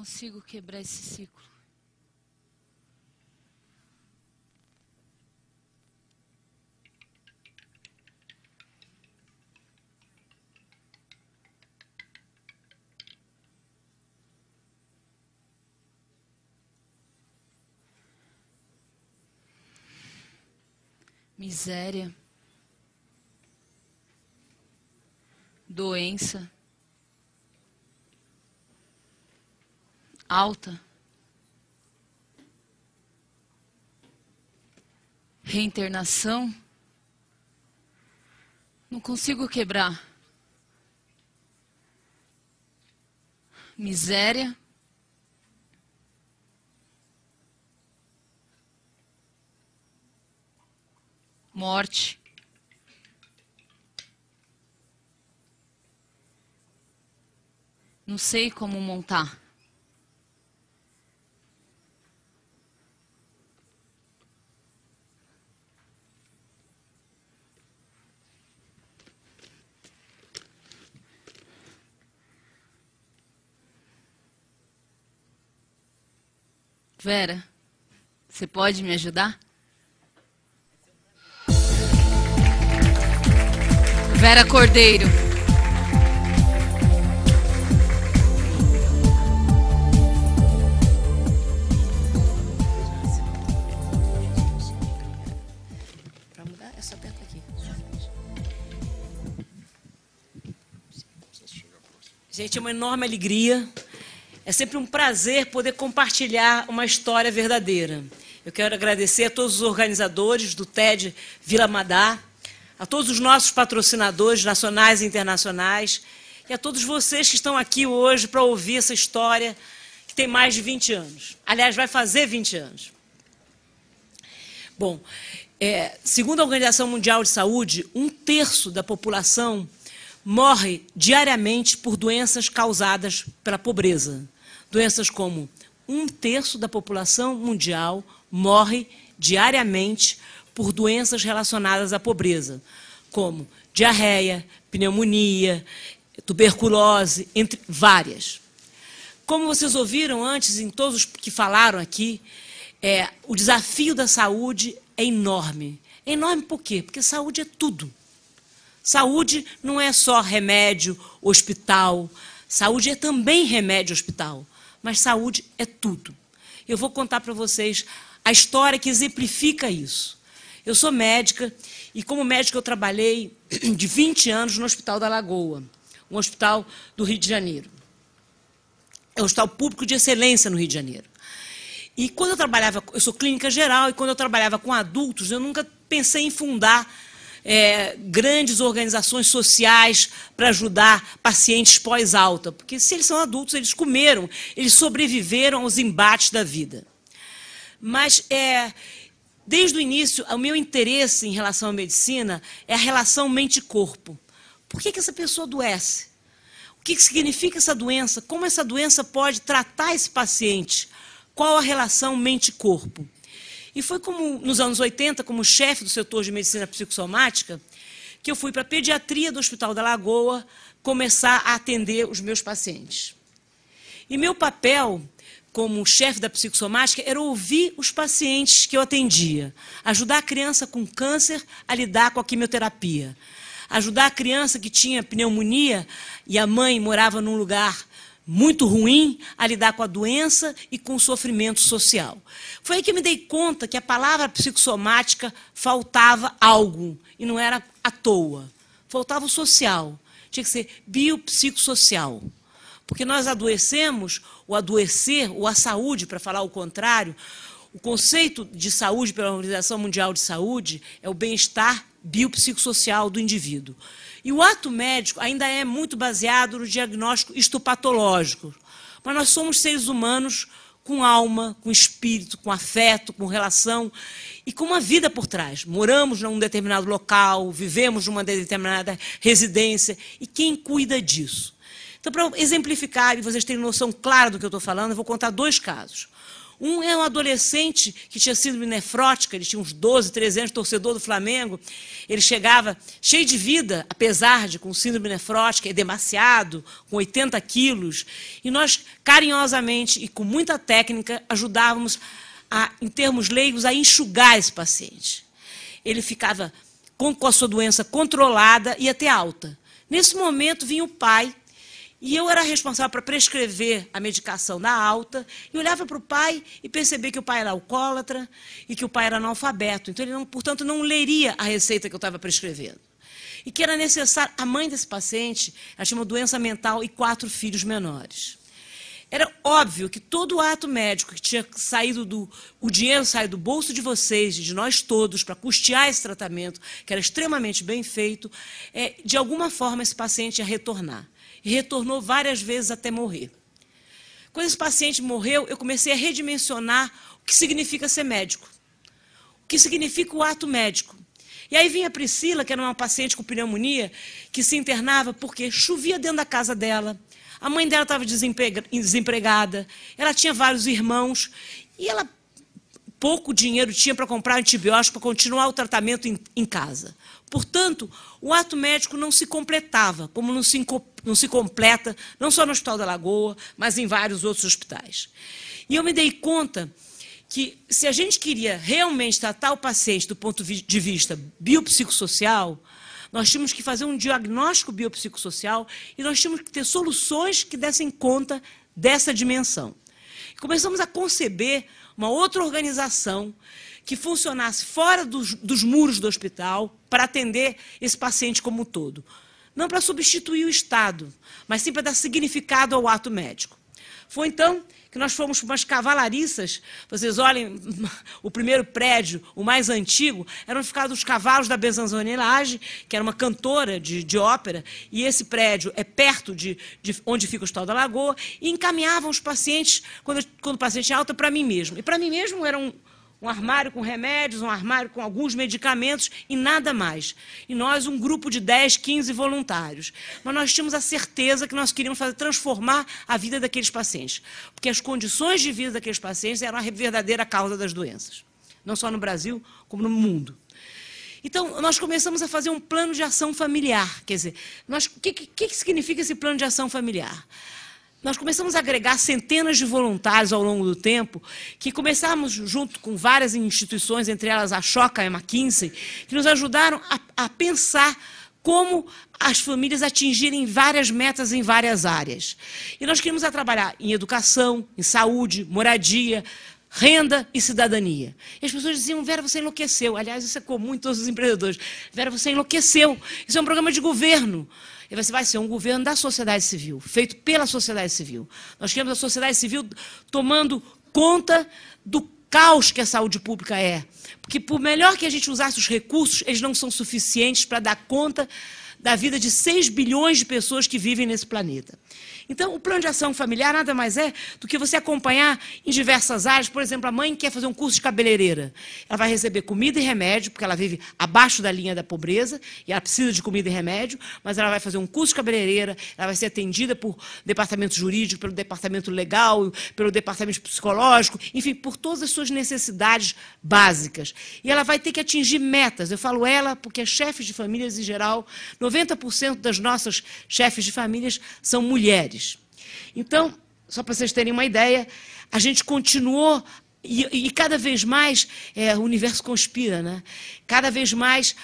consigo quebrar esse ciclo. Miséria, doença, alta, reencarnação, não consigo quebrar. Miséria, morte, não sei como montar. Vera, você pode me ajudar? Vera Cordeiro. Para mudar, é só apertar aqui. Gente, é uma enorme alegria. É sempre um prazer poder compartilhar uma história verdadeira. Eu quero agradecer a todos os organizadores do TED Vila Madá, a todos os nossos patrocinadores nacionais e internacionais, e a todos vocês que estão aqui hoje para ouvir essa história que tem mais de 20 anos. Aliás, vai fazer 20 anos. Bom, segundo a Organização Mundial de Saúde, 1/3 da população morre diariamente por doenças causadas pela pobreza. Doenças como 1/3 da população mundial morre diariamente por doenças relacionadas à pobreza, como diarreia, pneumonia, tuberculose, entre várias. Como vocês ouviram antes, em todos os que falaram aqui, o desafio da saúde é enorme. É enorme por quê? Porque saúde é tudo. Saúde não é só remédio, hospital. Saúde é também remédio, hospital. Mas saúde é tudo. Eu vou contar para vocês a história que exemplifica isso. Eu sou médica e, como médica, eu trabalhei de 20 anos no Hospital da Lagoa, um hospital do Rio de Janeiro. É um hospital público de excelência no Rio de Janeiro. E quando eu trabalhava, eu sou clínica geral, e quando eu trabalhava com adultos, eu nunca pensei em fundar grandes organizações sociais para ajudar pacientes pós-alta, porque se eles são adultos, eles comeram, eles sobreviveram aos embates da vida. Mas, desde o início, o meu interesse em relação à medicina é a relação mente-corpo. Por que essa pessoa adoece? O que significa essa doença? Como essa doença pode tratar esse paciente? Qual a relação mente-corpo? E foi como, nos anos 80, como chefe do setor de medicina psicossomática, que eu fui para a pediatria do Hospital da Lagoa começar a atender os meus pacientes. E meu papel, como chefe da psicossomática, era ouvir os pacientes que eu atendia, ajudar a criança com câncer a lidar com a quimioterapia, ajudar a criança que tinha pneumonia e a mãe morava num lugar muito ruim a lidar com a doença e com o sofrimento social. Foi aí que eu me dei conta que a palavra psicossomática faltava algo, e não era à toa. Faltava o social, tinha que ser biopsicossocial. Porque nós adoecemos, o adoecer, ou a saúde, para falar o contrário, o conceito de saúde pela Organização Mundial de Saúde é o bem-estar biopsicossocial do indivíduo. E o ato médico ainda é muito baseado no diagnóstico histopatológico. Mas nós somos seres humanos com alma, com espírito, com afeto, com relação e com uma vida por trás. Moramos num determinado local, vivemos numa determinada residência. E quem cuida disso? Então, para exemplificar e vocês terem noção clara do que eu estou falando, eu vou contar 2 casos. Um é um adolescente que tinha síndrome nefrótica, ele tinha uns 12, 13 anos, torcedor do Flamengo. Ele chegava cheio de vida, apesar de com síndrome nefrótica, demasiado, com 80 quilos. E nós, carinhosamente e com muita técnica, ajudávamos, em termos leigos, a enxugar esse paciente. Ele ficava com a sua doença controlada e até alta. Nesse momento vinha o pai, e eu era responsável para prescrever a medicação da alta, e olhava para o pai e percebia que o pai era alcoólatra e que o pai era analfabeto. Então, ele, portanto, não leria a receita que eu estava prescrevendo. E que era necessário... A mãe desse paciente, ela tinha uma doença mental e 4 filhos menores. Era óbvio que todo ato médico que tinha saído o dinheiro saiu do bolso de vocês, de nós todos, para custear esse tratamento, que era extremamente bem feito, de alguma forma esse paciente ia retornar. E retornou várias vezes até morrer. Quando esse paciente morreu, eu comecei a redimensionar o que significa ser médico, o que significa o ato médico. E aí vinha a Priscila, que era uma paciente com pneumonia, que se internava porque chovia dentro da casa dela, a mãe dela estava desempregada, ela tinha vários irmãos, e ela pouco dinheiro tinha para comprar antibiótico para continuar o tratamento em casa. Portanto, o ato médico não se completava, como não se completa, não só no Hospital da Lagoa, mas em vários outros hospitais. E eu me dei conta que, se a gente queria realmente tratar o paciente do ponto de vista biopsicossocial, nós tínhamos que fazer um diagnóstico biopsicossocial e nós tínhamos que ter soluções que dessem conta dessa dimensão. Começamos a conceber uma outra organização que funcionasse fora dos muros do hospital para atender esse paciente como um todo. Não para substituir o Estado, mas sim para dar significado ao ato médico. Foi então que nós fomos para umas cavalariças. Vocês olhem, o primeiro prédio, o mais antigo, eram ficados os cavalos da Besanzonelage, que era uma cantora de ópera, e esse prédio é perto de onde fica o Hospital da Lagoa, e encaminhavam os pacientes, quando o paciente tinha alta, para mim mesmo. E para mim mesmo era um armário com remédios, um armário com alguns medicamentos e nada mais. E nós, um grupo de 10, 15 voluntários. Mas nós tínhamos a certeza que nós queríamos transformar a vida daqueles pacientes. Porque as condições de vida daqueles pacientes eram a verdadeira causa das doenças. Não só no Brasil, como no mundo. Então, nós começamos a fazer um plano de ação familiar. Quer dizer, o que significa esse plano de ação familiar? Nós começamos a agregar centenas de voluntários ao longo do tempo, que começamos junto com várias instituições, entre elas a Choca e a McKinsey, que nos ajudaram a pensar como as famílias atingirem várias metas em várias áreas. E nós queríamos trabalhar em educação, em saúde, moradia, renda e cidadania. E as pessoas diziam: Vera, você enlouqueceu. Aliás, isso é comum em todos os empreendedores. Vera, você enlouqueceu. Isso é um programa de governo. E você vai ser um governo da sociedade civil, feito pela sociedade civil. Nós queremos a sociedade civil tomando conta do caos que a saúde pública é. Porque, por melhor que a gente usasse os recursos, eles não são suficientes para dar conta da vida de 6 bilhões de pessoas que vivem nesse planeta. Então, o plano de ação familiar nada mais é do que você acompanhar em diversas áreas. Por exemplo, a mãe quer fazer um curso de cabeleireira. Ela vai receber comida e remédio, porque ela vive abaixo da linha da pobreza, e ela precisa de comida e remédio, mas ela vai fazer um curso de cabeleireira, ela vai ser atendida por departamento jurídico, pelo departamento legal, pelo departamento psicológico, enfim, por todas as suas necessidades básicas. E ela vai ter que atingir metas. Eu falo ela porque as chefes de famílias, em geral, 90% das nossas chefes de famílias são mulheres. Então, só para vocês terem uma ideia, a gente continuou, e cada vez mais o universo conspira, né? Cada vez mais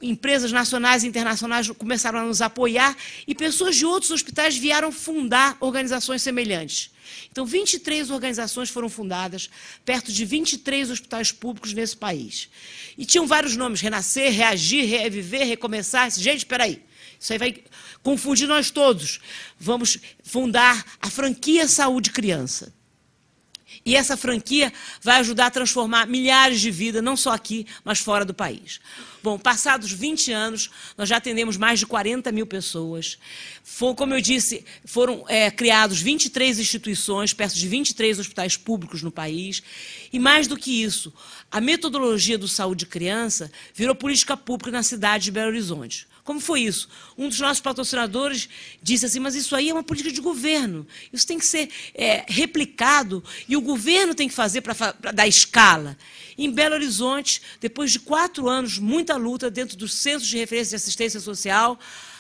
empresas nacionais e internacionais começaram a nos apoiar e pessoas de outros hospitais vieram fundar organizações semelhantes. Então, 23 organizações foram fundadas, perto de 23 hospitais públicos nesse país. E tinham vários nomes: Renascer, Reagir, Reviver, Recomeçar. Gente, espera aí. Isso aí vai confundir nós todos. Vamos fundar a franquia Saúde Criança. E essa franquia vai ajudar a transformar milhares de vidas, não só aqui, mas fora do país. Bom, passados 20 anos, nós já atendemos mais de 40 mil pessoas. Como eu disse, foram criados 23 instituições, perto de 23 hospitais públicos no país. E mais do que isso, a metodologia do Saúde Criança virou política pública na cidade de Belo Horizonte. Como foi isso? Um dos nossos patrocinadores disse assim, mas isso aí é uma política de governo, isso tem que ser replicado e o governo tem que fazer para dar escala. Em Belo Horizonte, depois de 4 anos, muita luta dentro dos Centros de Referência de Assistência Social,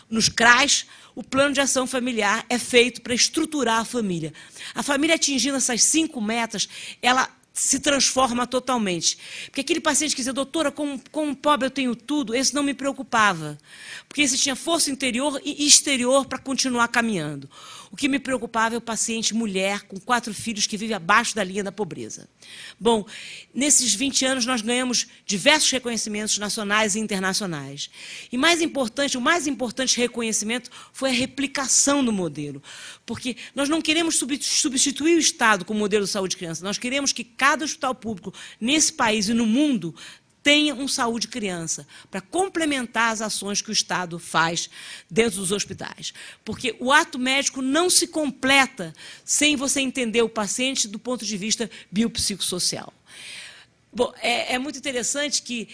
nos CRAS, o plano de ação familiar é feito para estruturar a família. A família atingindo essas 5 metas, ela se transforma totalmente. Porque aquele paciente que dizia, doutora, como pobre eu tenho tudo, esse não me preocupava. Porque esse tinha força interior e exterior para continuar caminhando. O que me preocupava é o paciente mulher com 4 filhos que vive abaixo da linha da pobreza. Bom, nesses 20 anos nós ganhamos diversos reconhecimentos nacionais e internacionais. E o mais importante reconhecimento foi a replicação do modelo. Porque nós não queremos substituir o Estado como modelo de saúde de criança, nós queremos que cada hospital público nesse país e no mundo tenha um saúde criança, para complementar as ações que o Estado faz dentro dos hospitais. Porque o ato médico não se completa sem você entender o paciente do ponto de vista biopsicossocial. Bom, é muito interessante que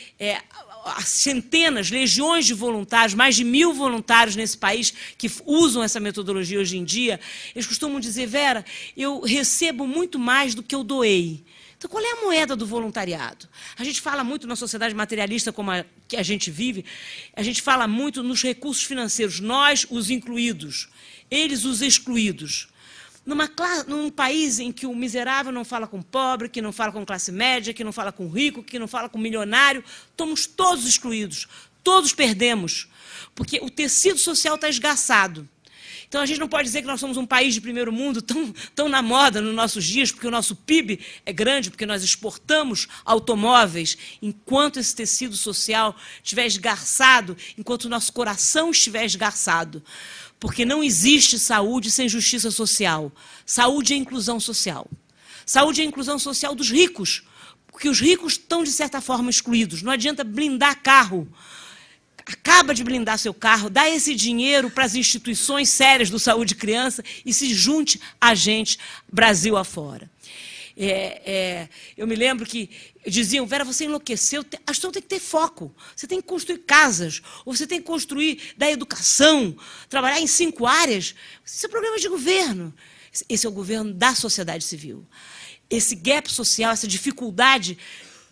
centenas, legiões de voluntários, mais de 1000 voluntários nesse país que usam essa metodologia hoje em dia, eles costumam dizer, Vera, eu recebo muito mais do que eu doei. Então, qual é a moeda do voluntariado? A gente fala muito na sociedade materialista como a que a gente vive, a gente fala muito nos recursos financeiros, nós, os incluídos, eles, os excluídos. Num país em que o miserável não fala com o pobre, que não fala com classe média, que não fala com o rico, que não fala com o milionário, estamos todos excluídos, todos perdemos, porque o tecido social está esgaçado. Então, a gente não pode dizer que nós somos um país de primeiro mundo tão na moda nos nossos dias, porque o nosso PIB é grande, porque nós exportamos automóveis, enquanto esse tecido social estiver esgarçado, enquanto o nosso coração estiver esgarçado. Porque não existe saúde sem justiça social. Saúde é inclusão social. Saúde é inclusão social dos ricos, porque os ricos estão, de certa forma, excluídos. Não adianta blindar carro. Acaba de blindar seu carro, dá esse dinheiro para as instituições sérias do saúde criança e se junte a gente Brasil afora. Eu me lembro que diziam, Vera, você enlouqueceu, a gestão tem que ter foco, você tem que construir casas, ou você tem que construir da educação, trabalhar em 5 áreas. Isso é problema de governo. Esse é o governo da sociedade civil. Esse gap social, essa dificuldade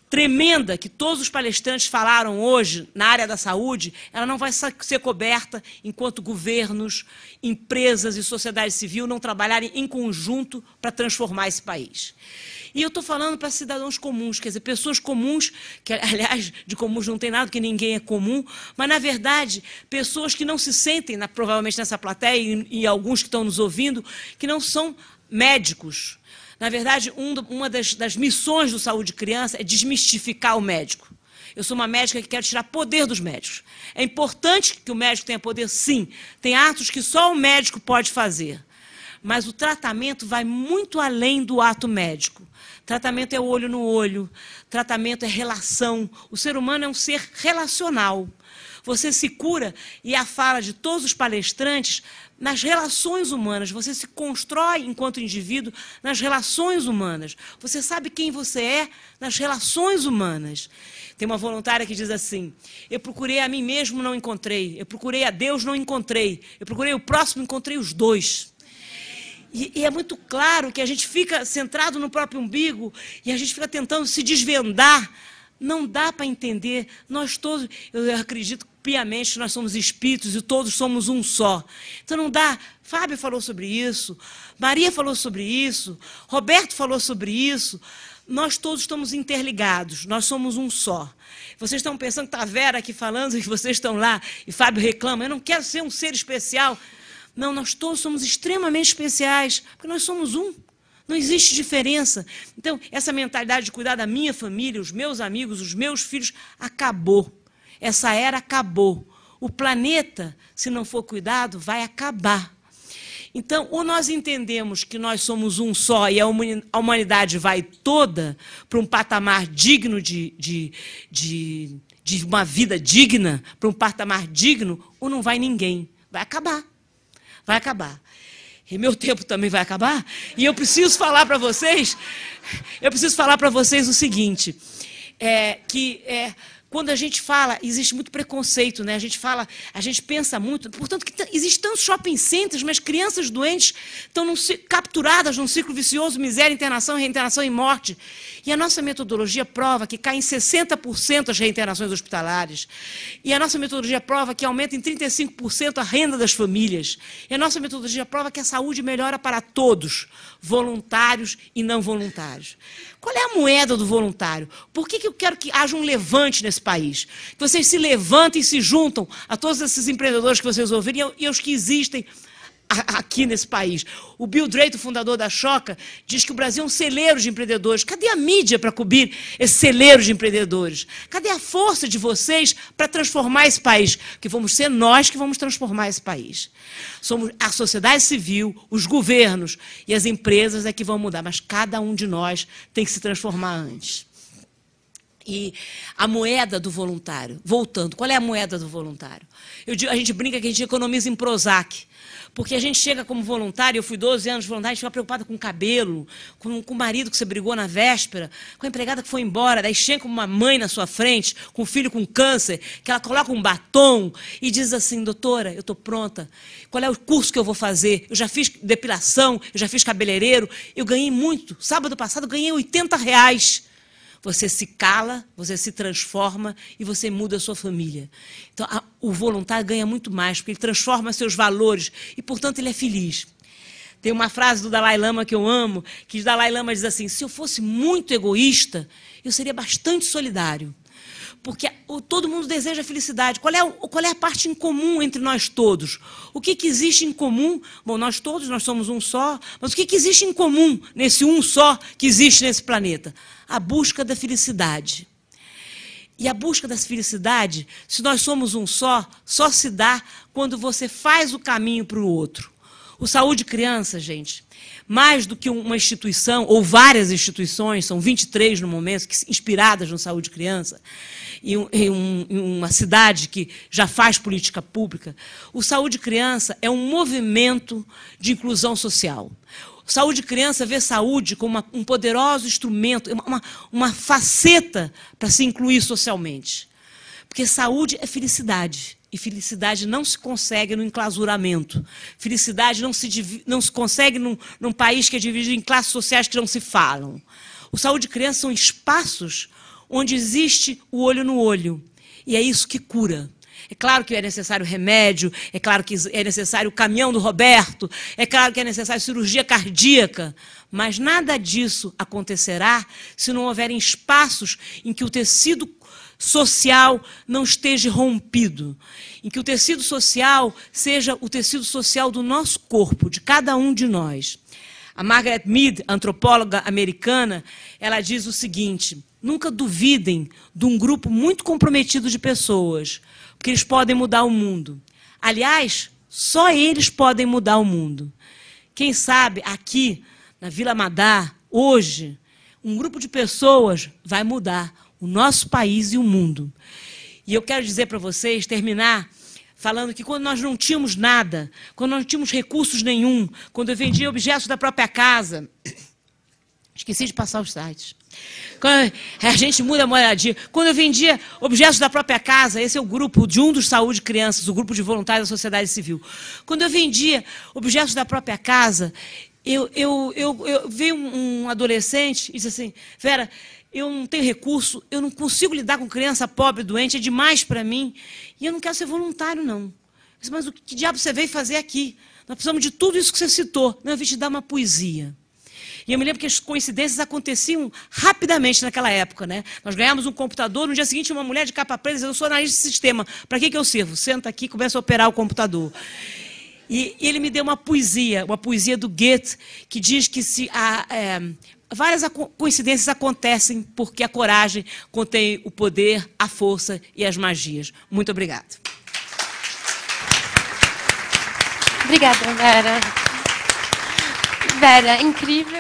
tremenda que todos os palestrantes falaram hoje na área da saúde, ela não vai ser coberta enquanto governos, empresas e sociedade civil não trabalharem em conjunto para transformar esse país. E eu estou falando para cidadãos comuns, quer dizer, pessoas comuns, que, aliás, de comuns não tem nada, porque ninguém é comum, mas, na verdade, pessoas que não se sentem, provavelmente nessa plateia, e alguns que estão nos ouvindo, que não são médicos. Na verdade, uma das missões do Saúde de Criança é desmistificar o médico. Eu sou uma médica que quero tirar poder dos médicos. É importante que o médico tenha poder, sim. Tem atos que só o médico pode fazer. Mas o tratamento vai muito além do ato médico. Tratamento é olho no olho, tratamento é relação. O ser humano é um ser relacional. Você se cura, e a fala de todos os palestrantes, nas relações humanas. Você se constrói enquanto indivíduo nas relações humanas. Você sabe quem você é nas relações humanas. Tem uma voluntária que diz assim, eu procurei a mim mesmo, não encontrei. Eu procurei a Deus, não encontrei. Eu procurei o próximo, encontrei os dois. E é muito claro que a gente fica centrado no próprio umbigo e a gente fica tentando se desvendar. Não dá para entender. Nós todos, eu acredito piamente que nós somos espíritos e todos somos um só. Então não dá. Fábio falou sobre isso, Maria falou sobre isso, Roberto falou sobre isso. Nós todos estamos interligados, nós somos um só. Vocês estão pensando que está a Vera aqui falando e que vocês estão lá e Fábio reclama, eu não quero ser um ser especial. Não, nós todos somos extremamente especiais, porque nós somos um. Não existe diferença. Então, essa mentalidade de cuidar da minha família, os meus amigos, os meus filhos, acabou. Essa era acabou. O planeta, se não for cuidado, vai acabar. Então, ou nós entendemos que nós somos um só e a humanidade vai toda para um patamar digno de uma vida digna, para um patamar digno, ou não vai ninguém. Vai acabar. Vai acabar. E meu tempo também vai acabar. E eu preciso falar para vocês, o seguinte, Quando a gente fala, existe muito preconceito, né? A gente pensa muito, portanto, que existem tantos shopping centers, mas crianças doentes estão capturadas num ciclo vicioso, miséria, internação, reinternação e morte. E a nossa metodologia prova que cai em 60% as reinternações hospitalares. E a nossa metodologia prova que aumenta em 35% a renda das famílias. E a nossa metodologia prova que a saúde melhora para todos, voluntários e não voluntários. Qual é a moeda do voluntário? Por que eu quero que haja um levante nesse país? Que vocês se levantem e se juntam a todos esses empreendedores que vocês ouviram e aos que existem aqui nesse país. O Bill Drayton, fundador da Choca, diz que o Brasil é um celeiro de empreendedores. Cadê a mídia para cobrir esse celeiro de empreendedores? Cadê a força de vocês para transformar esse país? Porque vamos ser nós que vamos transformar esse país. Somos a sociedade civil, os governos e as empresas é que vão mudar, mas cada um de nós tem que se transformar antes. E a moeda do voluntário, voltando, qual é a moeda do voluntário? A gente brinca que a gente economiza em Prozac, porque a gente chega como voluntário, eu fui 12 anos voluntário, a gente fica preocupada com o cabelo, com o marido que você brigou na véspera, com a empregada que foi embora, daí chega como uma mãe na sua frente, com um filho com câncer, que ela coloca um batom e diz assim, doutora, eu estou pronta, qual é o curso que eu vou fazer? Eu já fiz depilação, eu já fiz cabeleireiro, eu ganhei muito, sábado passado eu ganhei R$80. Você se cala, você se transforma e você muda a sua família. Então, o voluntário ganha muito mais, porque ele transforma seus valores e, portanto, ele é feliz. Tem uma frase do Dalai Lama que eu amo, que o Dalai Lama diz assim, se eu fosse muito egoísta, eu seria bastante solidário. Porque todo mundo deseja felicidade. Qual é a parte em comum entre nós todos? O que existe em comum? Bom, nós somos um só, mas o que existe em comum nesse um só que existe nesse planeta? A busca da felicidade. E a busca da felicidade, se nós somos um só se dá quando você faz o caminho para o outro. O Saúde Criança, gente, mais do que uma instituição, ou várias instituições, são 23 no momento, inspiradas no Saúde Criança, em uma cidade que já faz política pública, o Saúde Criança é um movimento de inclusão social. O Saúde Criança vê saúde como um poderoso instrumento, uma faceta para se incluir socialmente. Porque saúde é felicidade. E felicidade não se consegue no enclausuramento. Felicidade não se consegue num país que é dividido em classes sociais que não se falam. O Saúde Criança são espaços onde existe o olho no olho. E é isso que cura. É claro que é necessário remédio, é claro que é necessário o caminhão do Roberto, é claro que é necessário cirurgia cardíaca, mas nada disso acontecerá se não houverem espaços em que o tecido social não esteja rompido, em que o tecido social seja o tecido social do nosso corpo, de cada um de nós. A Margaret Mead, antropóloga americana, ela diz o seguinte, nunca duvidem de um grupo muito comprometido de pessoas, porque eles podem mudar o mundo. Aliás, só eles podem mudar o mundo. Quem sabe, aqui, na Vila Madá, hoje, um grupo de pessoas vai mudar o nosso país e o mundo. E eu quero dizer para vocês, terminar, falando que quando nós não tínhamos nada, quando nós não tínhamos recursos nenhum, quando eu vendia objetos da própria casa, esqueci de passar os sites, quando a gente muda a moradia, quando eu vendia objetos da própria casa, esse é o grupo de um dos Saúde Crianças, o grupo de voluntários da sociedade civil, quando eu vendia objetos da própria casa, veio um adolescente e disse assim, Vera, eu não tenho recurso, eu não consigo lidar com criança pobre, doente, é demais para mim, e eu não quero ser voluntário, não. Eu disse, mas que diabo você veio fazer aqui? Nós precisamos de tudo isso que você citou. Não, eu vim te dar uma poesia. E eu me lembro que as coincidências aconteciam rapidamente naquela época, né? Nós ganhamos um computador, no dia seguinte uma mulher de capa preta dizendo, eu sou analista de sistema, para que eu sirvo? Senta aqui e começa a operar o computador. E ele me deu uma poesia do Goethe, que diz que várias coincidências acontecem porque a coragem contém o poder, a força e as magias. Muito obrigada. Obrigada, Vera. Vera, incrível.